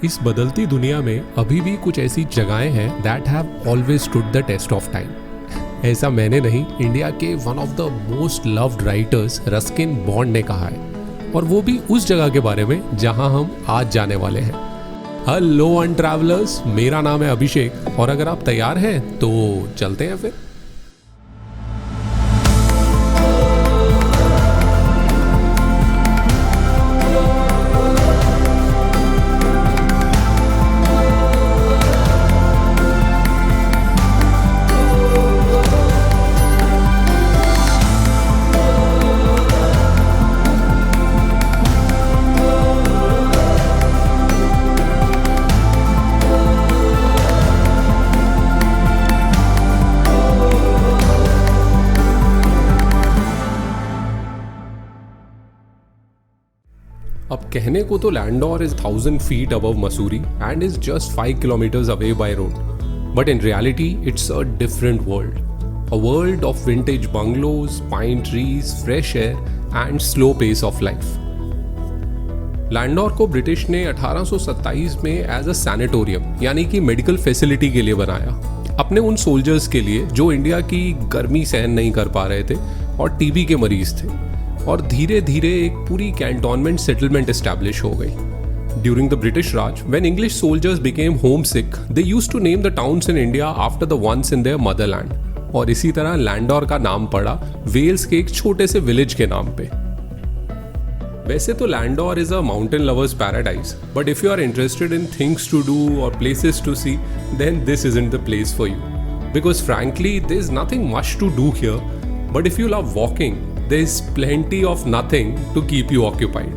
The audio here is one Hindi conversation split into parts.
इस बदलती दुनिया में अभी भी कुछ ऐसी जगहें हैं that have always stood the test of time. ऐसा मैंने नहीं, इंडिया के one of the most loved writers Ruskin Bond ने कहा है, और वो भी उस जगह के बारे में जहां हम आज जाने वाले हैं। हेलो अन ट्रैवलर्स, मेरा नाम है अभिषेक और अगर आप तैयार हैं तो चलते हैं फिर। अब कहने को तो Landour is 1000 feet above Mussoorie and is just 5 kilometers away by road, but in reality it's a different world, a world of vintage bungalows, pine trees, fresh air and slow pace of life. Landour को ब्रिटिश ने 1827 में एज अ सैनिटोरियम यानी कि मेडिकल फैसिलिटी के लिए बनाया, अपने उन सोल्जर्स के लिए जो इंडिया की गर्मी सहन नहीं कर पा रहे थे और टीबी के मरीज थे, और धीरे धीरे एक पूरी कैंटोनमेंट सेटलमेंट एस्टैब्लिश हो गई। During the British Raj, when English soldiers became homesick, they used to name the towns in India after the ones in their motherland, और इसी तरह लैंडोर का नाम पड़ा वेल्स के एक छोटे से विलेज के नाम पे। वैसे तो Landour is a mountain lovers paradise, but if you are interested in things to do और places to see, then this isn't the place for you, because frankly there is nothing much to do here, but if you love walking, there is plenty of nothing to keep you occupied.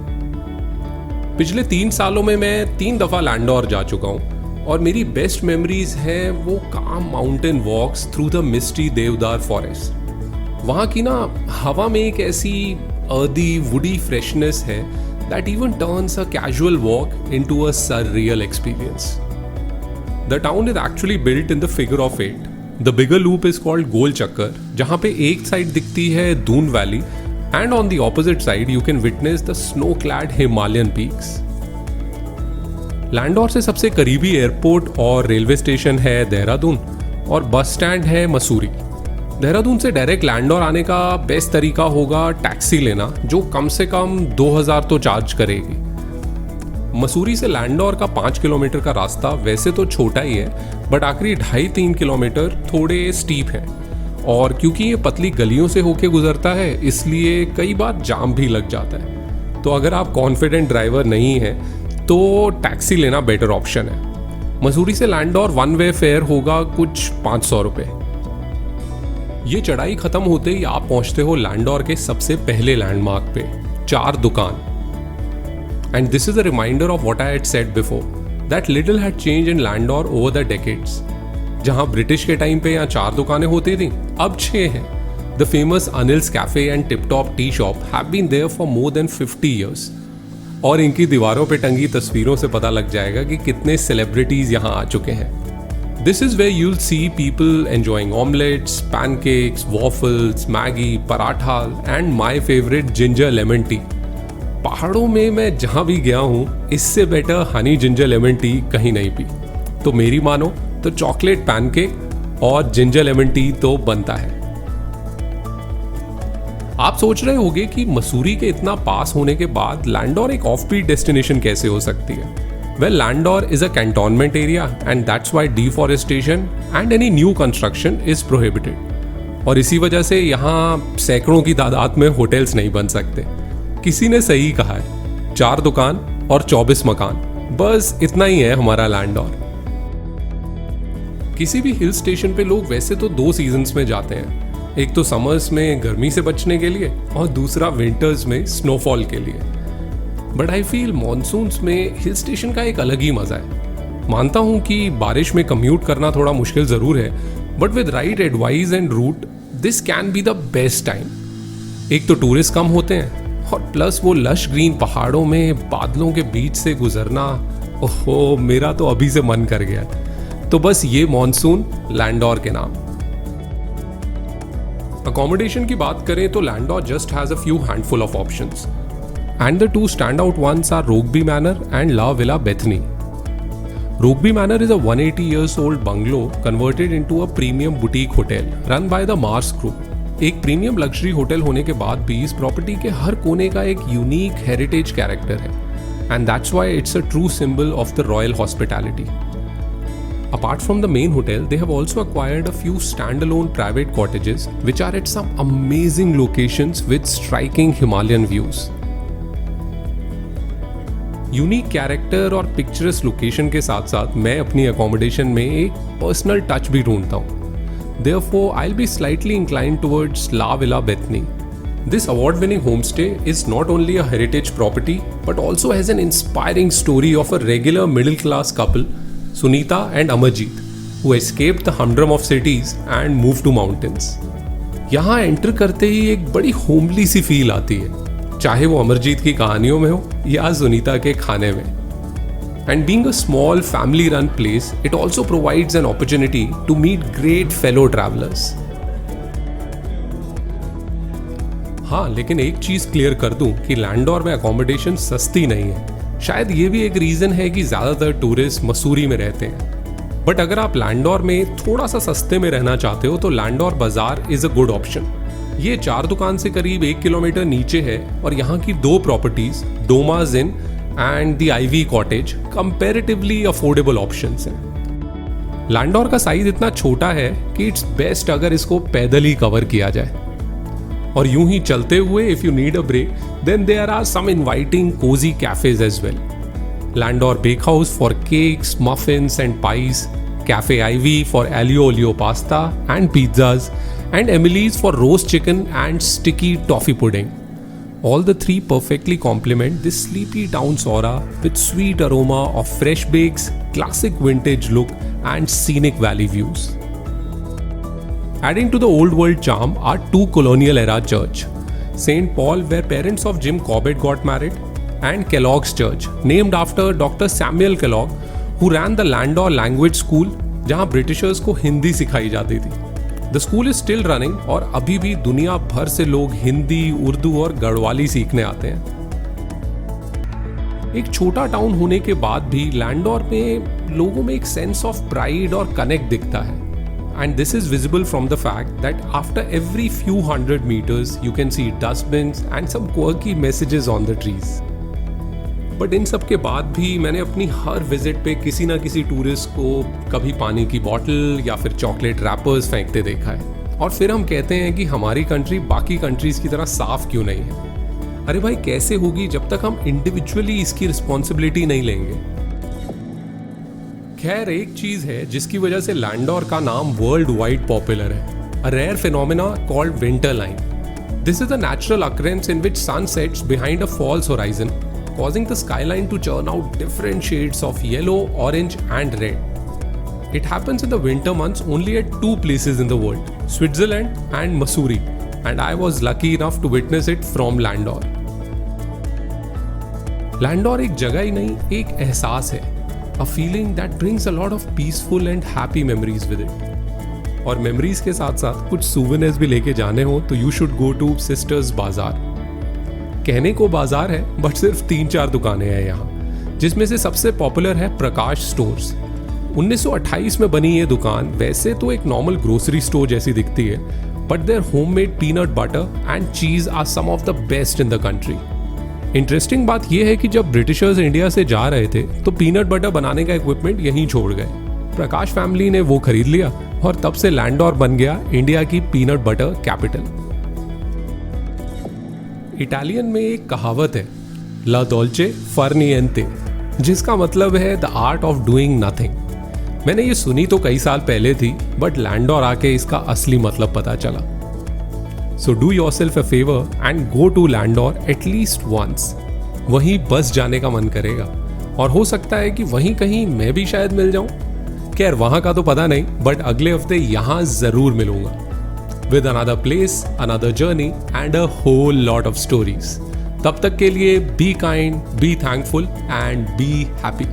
पिछले 3 सालों में मैं 3 दफ़ा लैंडोर जा चुका हूँ और मेरी बेस्ट मेमोरीज हैं वो calm mountain walks through the misty deodar forest. वहाँ की ना हवा में एक ऐसी अर्दी वुडी फ्रेशनेस है that even turns a casual walk into a surreal experience. The town is actually built in the figure of 8. The bigger loop is called गोल चक्कर, जहाँ पे एक साइड दिखती है Doon valley and on the opposite side you can witness the snow clad Himalayan peaks. Landour से सबसे करीबी एयरपोर्ट और रेलवे स्टेशन है देहरादून और बस स्टैंड है मसूरी। देहरादून से डायरेक्ट लैंडोर आने का बेस्ट तरीका होगा टैक्सी लेना, जो कम से कम 2000 तो चार्ज करेगी। मसूरी से लैंडोर का 5 किलोमीटर का रास्ता वैसे तो छोटा ही है, बट आखिरी 2.5-3 किलोमीटर थोड़े स्टीप है, और क्योंकि ये पतली गलियों से होके गुजरता है इसलिए कई बार जाम भी लग जाता है। तो अगर आप कॉन्फिडेंट ड्राइवर नहीं हैं तो टैक्सी लेना बेटर ऑप्शन है। मसूरी से लैंडोर वन वे फेयर होगा कुछ 500 रुपये। ये चढ़ाई खत्म होते ही आप पहुंचते हो लैंडोर के सबसे पहले लैंडमार्क पे, 4 दुकान। And this is a reminder of what I had said before, that little had changed in Landor over the decades. जहाँ ब्रिटिश के टाइम पे यहाँ 4 दुकानें होती थी, अब 6 हैं। The famous Anil's Cafe and Tip Top Tea Shop have been there for more than 50 years. और इनकी दीवारों पे टंगी तस्वीरों से पता लग जाएगा कि कितने सेलिब्रिटीज यहाँ आ चुके हैं। This is where you'll see people enjoying omelets, pancakes, waffles, Maggi, paratha and my favorite ginger lemon tea. पहाड़ों में मैं जहां भी गया हूं इससे better Honey ginger lemon tea कहीं नहीं पी। तो मेरी मानो तो चॉकलेट पैनकेक और जिंजर लेमन टी तो बनता है। आप सोच रहे होंगे कि मसूरी के इतना पास होने के बाद लैंडोर एक ऑफ बीट डेस्टिनेशन कैसे हो सकती है। Well, Landour is a cantonment area and that's why deforestation and any new construction is prohibited, और इसी वजह से यहाँ सैकड़ों की तादाद में होटल्स नहीं बन सकते। किसी ने सही कहा है, 4 दुकान और 24 मकान, बस इतना ही है हमारा लैंडोर। किसी भी हिल स्टेशन पे लोग वैसे तो 2 सीजन्स में जाते हैं, एक तो समर्स में गर्मी से बचने के लिए और दूसरा विंटर्स में स्नोफॉल के लिए। बट आई फील मॉनसून्स में हिल स्टेशन का एक अलग ही मजा है। मानता हूँ कि बारिश में कम्यूट करना थोड़ा मुश्किल जरूर है, but with right advice and route this can be the best time. एक तो टूरिस्ट कम होते हैं और प्लस वो लश ग्रीन पहाड़ों में बादलों के बीच से गुजरना, ओहो मेरा तो अभी से मन कर गया। तो बस ये मॉनसून लैंडोर के नाम। अकोमोडेशन की बात करें तो Landour just has a few handful of options, and the two standout ones are Rogeby Manor and La Villa Bethany. Rogby Manor is a 180 years old bungalow converted into a premium boutique hotel run by the Mars Group. एक प्रीमियम लग्जरी होटल होने के बाद भी इस प्रॉपर्टी के हर कोने का एक यूनिक हेरिटेज कैरेक्टर है, and that's why it's a true symbol of the royal hospitality. Apart from the main hotel, they have also acquired a few standalone private cottages which are at some amazing locations with striking Himalayan views. Unique character और पिक्चरस लोकेशन के साथ साथ मैं अपनी अकोमोडेशन में एक पर्सनल टच भी ढूंढता हूँ. Therefore, I'll be slightly inclined towards La Villa Bethany. This award-winning homestay is not only a heritage property but also has an inspiring story of a regular middle-class couple, Sunita and Amarjeet, who escaped the humdrum of cities and moved to mountains. यहाँ एंटर करते ही एक बड़ी होमली सी फील आती है, चाहे वो अमरजीत की कहानियों में हो या सुनीता के खाने में. And being a small family-run place, it also provides an opportunity to meet great fellow travelers. हाँ, लेकिन एक चीज क्लियर कर दूं कि लैंडोर में अकोमोडेशन सस्ती नहीं है. शायद ये भी एक रीजन है कि ज्यादातर टूरिस्ट मसूरी में रहते हैं. बट अगर आप लैंडोर में थोड़ा सा सस्ते में रहना चाहते हो तो लैंडोर बाजार इज अ गुड ऑप्शन. ये 4 दुकान से करीब 1 किलोमीटर नीचे है और यहाँ की 2 properties, Doma's inn and the Ivy cottage, comparatively affordable options हैं. लैंडोर का साइज इतना छोटा है कि इट्स बेस्ट अगर इसको पैदल ही कवर किया जाए. और यूं ही चलते हुए if you need a break then there are some inviting cosy cafes as well. Landour bake house for cakes, muffins and pies, cafe Ivy for aglio olio pasta and pizzas, and Emily's for roast chicken and sticky toffee pudding. All the 3 perfectly complement this sleepy town's aura with sweet aroma of fresh bakes, classic vintage look and scenic valley views. Adding to the old world charm are 2 colonial era church, St. Paul where parents of Jim Corbett got married, and Kellogg's Church named after Dr. Samuel Kellogg who ran the Landor Language School जहाँ ब्रिटिशर्स को हिंदी सिखाई जाती थी. The school is still running और अभी भी दुनिया भर से लोग हिंदी, उर्दू और गढ़वाली सीखने आते हैं. एक छोटा टाउन होने के बाद भी लैंडोर में लोगों में एक सेंस ऑफ प्राइड और कनेक्ट दिखता है. And this is visible from the fact that after every few 100 meters you can see dustbins and some quirky messages on the trees. But इन सब के बाद भी मैंने अपनी हर विजिट पे किसी ना किसी टूरिस्ट को कभी पानी की बॉटल या फिर चॉकलेट रैपर्स फेंकते देखा है. और फिर हम कहते हैं कि हमारी कंट्री बाकी कंट्रीज की तरह साफ क्यों नहीं है. अरे भाई, कैसे होगी जब तक हम इंडिविजुअली इसकी रिस्पॉन्सिबिलिटी नहीं लेंगे. खैर, एक चीज है जिसकी वजह से लैंडोर का नाम वर्ल्ड वाइड पॉपुलर है, a rare phenomena called winter line. This is a natural occurrence in which sun sets behind a false horizon, causing the skyline to churn out different shades of yellow, orange and red. It happens in the winter months only at 2 places in the world, Switzerland and Mussoorie, and I was lucky enough to witness it from Landor. Landor एक जगह ही नहीं, एक एहसास है, a feeling that brings a lot of peaceful and happy memories with it. और memories के साथ साथ कुछ souvenirs भी लेके जाने हो तो you should go to Sisters Bazaar. कहने को बाजार है बट सिर्फ 3-4 दुकानें हैं यहाँ, जिसमें से सबसे पॉपुलर है प्रकाश स्टोर्स. 1928 में बनी ये दुकान वैसे तो एक नॉर्मल ग्रोसरी स्टोर जैसी दिखती है, but there homemade peanut butter and cheese are some of the best in the country. Interesting बात यह है कि जब ब्रिटिशर्स इंडिया से जा रहे थे तो पीनट बटर बनाने का इक्विपमेंट यहीं छोड़ गए. प्रकाश फैमिली ने वो खरीद लिया और तब से लैंडोर बन गया इंडिया की पीनट बटर कैपिटल. इटालियन में एक कहावत है, ला डोल्चे फर निएंते, जिसका मतलब है the art of doing nothing. मैंने ये सुनी तो कई साल पहले थी, बट लैंडोर आके इसका असली मतलब पता चला. So do yourself a favour and go to Landour at least once. वहीं बस जाने का मन करेगा और हो सकता है कि वहीं कहीं मैं भी शायद मिल जाऊं. खैर, वहां का तो पता नहीं, बट अगले हफ्ते यहां जरूर मिलूंगा with another place, another journey and a whole lot of stories. तब तक के लिए be kind, be thankful and be happy.